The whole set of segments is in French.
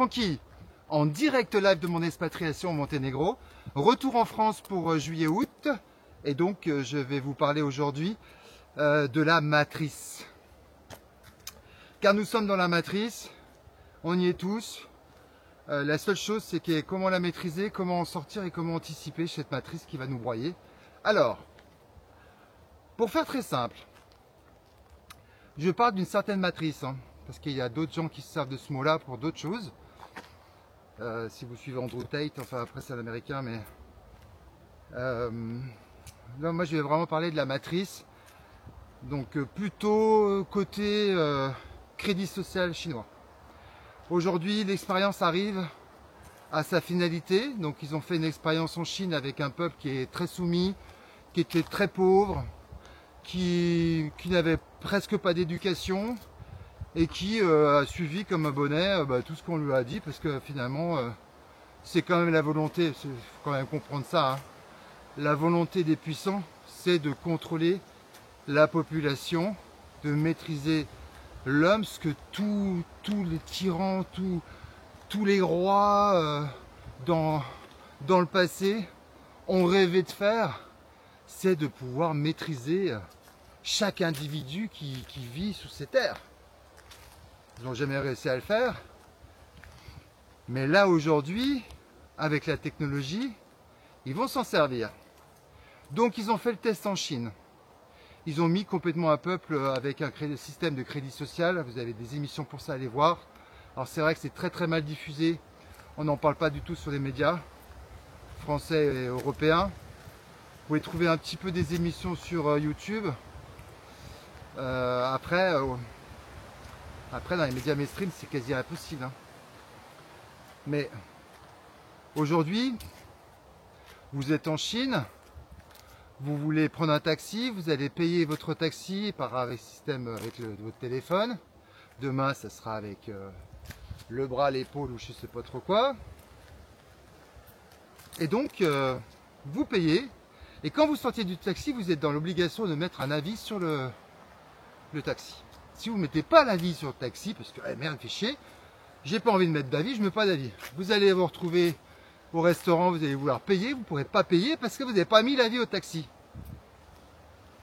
Francky, en direct live de mon expatriation au Monténégro. Retour en France pour juillet-août. Et donc, je vais vous parler aujourd'hui de la matrice. Car nous sommes dans la matrice, on y est tous. La seule chose, c'est comment la maîtriser, comment en sortir et comment anticiper cette matrice qui va nous broyer. Alors, pour faire très simple, je parle d'une certaine matrice, hein, parce qu'il y a d'autres gens qui se servent de ce mot-là pour d'autres choses. Si vous suivez Andrew Tate, enfin après c'est l'américain, mais là, moi je vais vraiment parler de la matrice, donc plutôt côté crédit social chinois. Aujourd'hui, l'expérience arrive à sa finalité, donc ils ont fait une expérience en Chine avec un peuple qui est très soumis, qui était très pauvre, qui n'avait presque pas d'éducation et qui a suivi comme un bonnet tout ce qu'on lui a dit, parce que finalement c'est quand même la volonté, il faut quand même comprendre ça, hein. La volonté des puissants, c'est de contrôler la population, de maîtriser l'homme, ce que tous les tyrans, tous les rois dans le passé ont rêvé de faire, c'est de pouvoir maîtriser chaque individu qui vit sous ces terres. Ils n'ont jamais réussi à le faire. Mais là, aujourd'hui, avec la technologie, ils vont s'en servir. Donc, ils ont fait le test en Chine. Ils ont mis complètement un peuple avec un système de crédit social. Vous avez des émissions pour ça, allez voir. Alors, c'est vrai que c'est très très mal diffusé. On n'en parle pas du tout sur les médias français et européens. Vous pouvez trouver un petit peu des émissions sur YouTube. Après, dans les médias mainstream, c'est quasi impossible, hein. Mais aujourd'hui, vous êtes en Chine, vous voulez prendre un taxi, vous allez payer votre taxi avec système avec votre téléphone. Demain, ça sera avec le bras, l'épaule ou je sais pas trop quoi. Et donc, vous payez. Et quand vous sortez du taxi, vous êtes dans l'obligation de mettre un avis sur le taxi. Si vous ne mettez pas l'avis sur le taxi, parce que merde, fait chier, j'ai pas envie de mettre d'avis, je ne mets pas d'avis. Vous allez vous retrouver au restaurant, vous allez vouloir payer, vous ne pourrez pas payer parce que vous n'avez pas mis l'avis au taxi.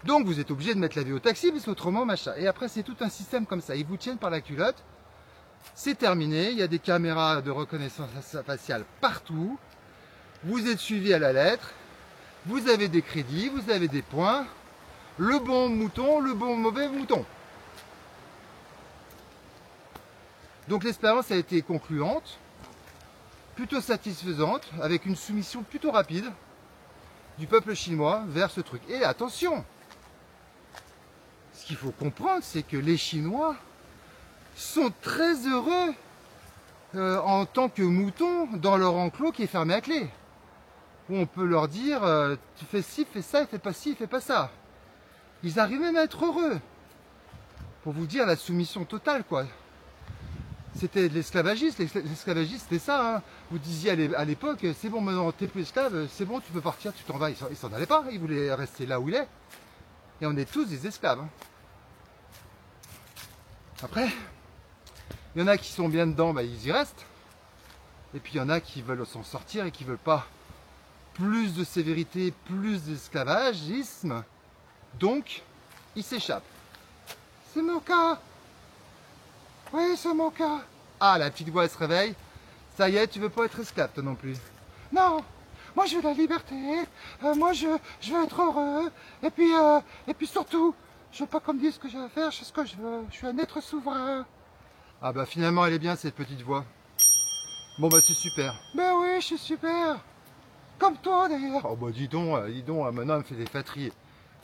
Donc vous êtes obligé de mettre l'avis au taxi, parce qu'autrement, machin. Et après, c'est tout un système comme ça. Ils vous tiennent par la culotte. C'est terminé. Il y a des caméras de reconnaissance faciale partout. Vous êtes suivi à la lettre. Vous avez des crédits, vous avez des points. Le bon mouton, le bon mauvais mouton. Donc l'expérience a été concluante, plutôt satisfaisante, avec une soumission plutôt rapide du peuple chinois vers ce truc. Et attention, ce qu'il faut comprendre, c'est que les Chinois sont très heureux en tant que moutons dans leur enclos qui est fermé à clé. Où on peut leur dire, tu fais ci, fais ça, fais pas ci, fais pas ça. Ils arrivent même à être heureux. Pour vous dire la soumission totale, quoi. C'était de l'esclavagisme. L'esclavagisme, c'était ça, hein. Vous disiez à l'époque, c'est bon, maintenant t'es plus esclave, c'est bon, tu peux partir, tu t'en vas. Ils s'en allaient pas, ils voulaient rester là où il est. Et on est tous des esclaves, hein. Après, il y en a qui sont bien dedans, ils y restent. Et puis il y en a qui veulent s'en sortir et qui veulent pas plus de sévérité, plus d'esclavagisme. Donc, ils s'échappent. C'est mon cas. Oui, c'est mon cas. Ah, la petite voix, elle se réveille. Ça y est, tu veux pas être esclave, toi non plus. Non, moi je veux la liberté. Moi je veux être heureux. Et puis surtout, je veux pas qu'on me dise ce que j'ai à faire, je sais ce que je veux. Je suis un être souverain. Ah bah finalement, elle est bien cette petite voix. Bon bah c'est super. Ben oui, je suis super. Comme toi d'ailleurs. Oh bah dis donc, maintenant elle me fait des fâteries.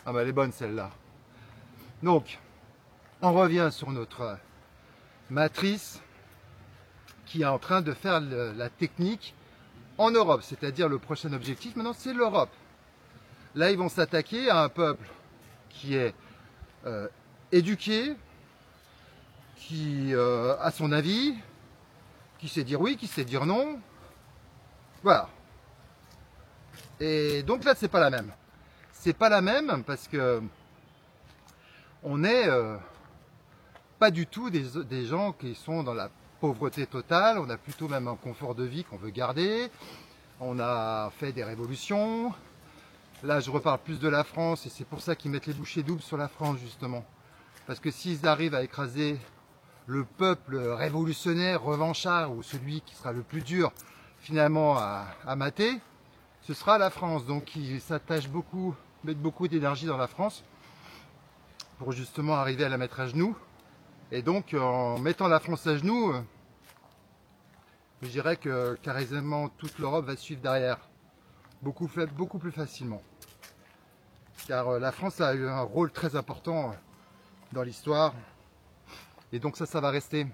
Ah bah elle est bonne celle-là. Donc, on revient sur notre matrice qui est en train de faire la technique en Europe, c'est-à-dire le prochain objectif maintenant c'est l'Europe. Là ils vont s'attaquer à un peuple qui est éduqué, qui a son avis, qui sait dire oui, qui sait dire non. Voilà. Et donc là c'est pas la même. C'est pas la même parce que on est pas du tout des gens qui sont dans la pauvreté totale, on a plutôt même un confort de vie qu'on veut garder, on a fait des révolutions. Là je reparle plus de la France et c'est pour ça qu'ils mettent les bouchées doubles sur la France justement. Parce que s'ils arrivent à écraser le peuple révolutionnaire, revanchard, ou celui qui sera le plus dur finalement à mater, ce sera la France. Donc ils s'attachent beaucoup, mettent beaucoup d'énergie dans la France pour justement arriver à la mettre à genoux. Et donc en mettant la France à genoux, je dirais que carrément toute l'Europe va suivre derrière, beaucoup plus facilement. Car la France a eu un rôle très important dans l'histoire. Et donc ça va rester.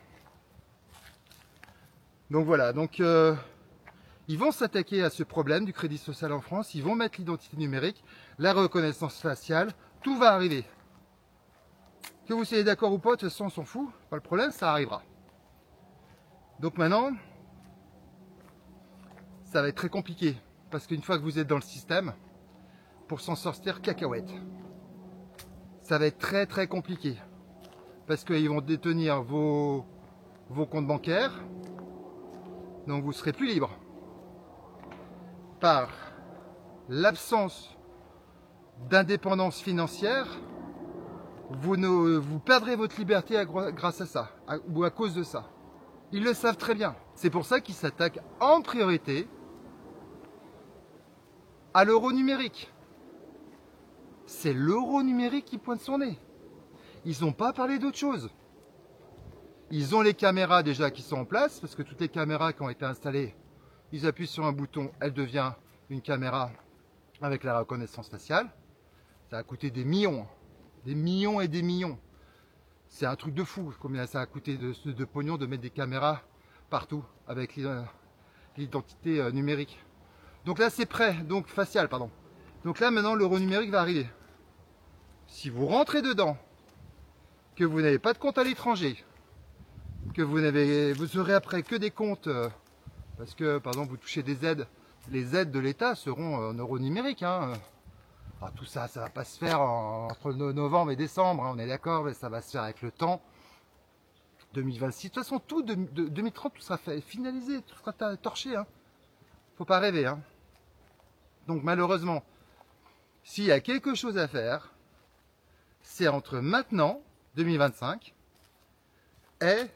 Donc voilà, donc ils vont s'attaquer à ce problème du crédit social en France, ils vont mettre l'identité numérique, la reconnaissance faciale, tout va arriver. Que vous soyez d'accord ou pas, de toute façon on s'en fout, pas le problème, ça arrivera. Donc maintenant, ça va être très compliqué, parce qu'une fois que vous êtes dans le système, pour s'en sortir, cacahuète. Ça va être très très compliqué. Parce qu'ils vont détenir vos comptes bancaires, donc vous serez plus libre. Par l'absence d'indépendance financière, vous perdrez votre liberté grâce à ça, ou à cause de ça. Ils le savent très bien. C'est pour ça qu'ils s'attaquent en priorité à l'euro numérique. C'est l'euro numérique qui pointe son nez. Ils n'ont pas parlé d'autre chose. Ils ont les caméras déjà qui sont en place, parce que toutes les caméras qui ont été installées, ils appuient sur un bouton, elle devient une caméra avec la reconnaissance faciale. Ça a coûté des millions et des millions. C'est un truc de fou, combien ça a coûté de pognon de mettre des caméras partout avec l'identité numérique. Donc là c'est prêt, donc facial pardon. Donc là maintenant l'euro numérique va arriver. Si vous rentrez dedans, que vous n'avez pas de compte à l'étranger, que vous aurez après que des comptes, parce que par exemple vous touchez des aides, les aides de l'État seront en euros numériques. Hein. Alors, tout ça, ça va pas se faire entre novembre et décembre, hein, on est d'accord, mais ça va se faire avec le temps. 2026, de toute façon, tout 2030, tout sera fait, finalisé, tout sera torché. Hein. Faut pas rêver. Hein. Donc malheureusement, s'il y a quelque chose à faire, c'est entre maintenant, 2025, et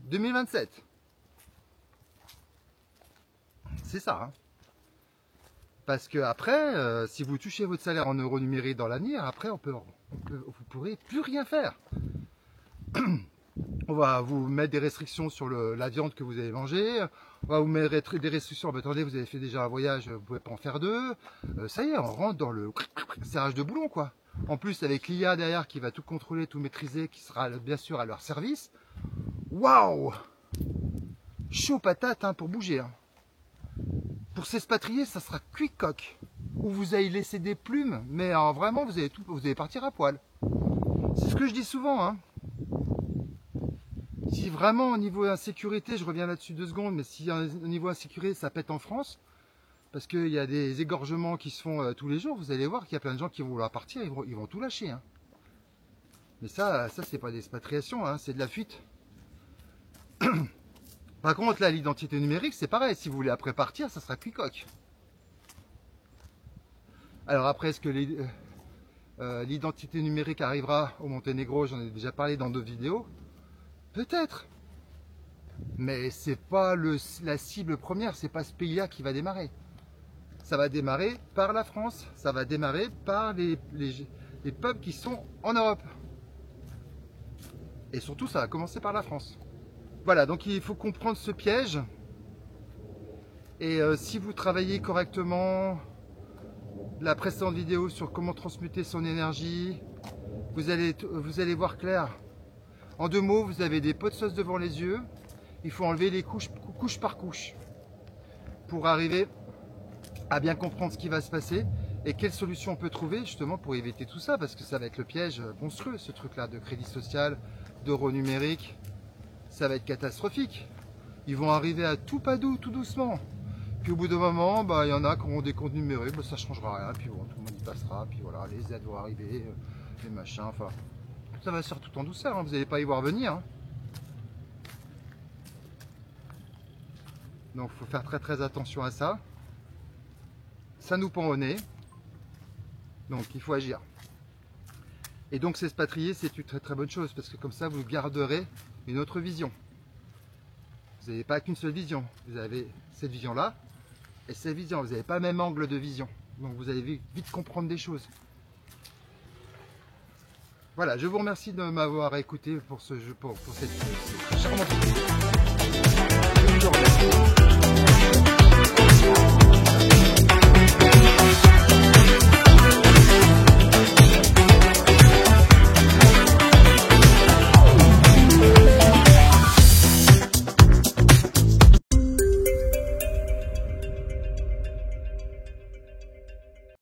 2027. C'est ça. Hein. Parce que après, si vous touchez votre salaire en euros numériques dans l'avenir, après vous pourrez plus rien faire. On va vous mettre des restrictions sur la viande que vous avez mangée. On va vous mettre des restrictions. Oh, attendez, vous avez fait déjà un voyage, vous ne pouvez pas en faire deux. Ça y est, on rentre dans le serrage de boulon, quoi. En plus, avec l'IA derrière qui va tout contrôler, tout maîtriser, qui sera bien sûr à leur service. Waouh! Chaud patate hein, pour bouger. Hein. Pour s'expatrier, ça sera cuit-coq. Ou vous allez laisser des plumes, mais vraiment, vous allez partir à poil. C'est ce que je dis souvent. Hein. Si vraiment au niveau insécurité, je reviens là-dessus 2 secondes, mais si au niveau insécurité, ça pète en France, parce qu'il y a des égorgements qui se font tous les jours, vous allez voir qu'il y a plein de gens qui vont vouloir partir, ils vont tout lâcher. Hein. Mais ça c'est pas d'expatriation, hein, c'est de la fuite. Par contre, là, l'identité numérique, c'est pareil. Si vous voulez après partir, ça sera cuit-coq. Alors après, est-ce que l'identité numérique arrivera au Monténégro? J'en ai déjà parlé dans 2 vidéos. Peut-être. Mais c'est pas la cible première, c'est pas ce pays-là qui va démarrer. Ça va démarrer par la France, ça va démarrer par les peuples qui sont en Europe. Et surtout, ça va commencer par la France. Voilà, donc il faut comprendre ce piège. Et si vous travaillez correctement, la précédente vidéo sur comment transmuter son énergie, vous allez voir clair. En 2 mots, vous avez des pots de sauce devant les yeux. Il faut enlever les couches par couche pour arriver à bien comprendre ce qui va se passer et quelles solutions on peut trouver justement pour éviter tout ça, parce que ça va être le piège monstrueux, ce truc-là de crédit social, d'euro numérique. Ça va être catastrophique. Ils vont arriver à tout padou, tout doucement. Puis au bout d'un moment, bah, y en a qui auront des comptes numériques, bah, ça ne changera rien. Puis bon, tout le monde y passera. Puis voilà, les aides vont arriver, les machins, enfin... Ça va se faire tout en douceur, hein, vous n'allez pas y voir venir. Hein. Donc il faut faire très attention à ça. Ça nous pend au nez. Donc il faut agir. Et donc s'expatrier, c'est une très bonne chose, parce que comme ça vous garderez une autre vision. Vous n'avez pas qu'une seule vision. Vous avez cette vision-là et cette vision. Vous n'avez pas le même angle de vision. Donc vous allez vite comprendre des choses. Voilà, je vous remercie de m'avoir écouté pour cette charmante vidéo. Je vous remercie.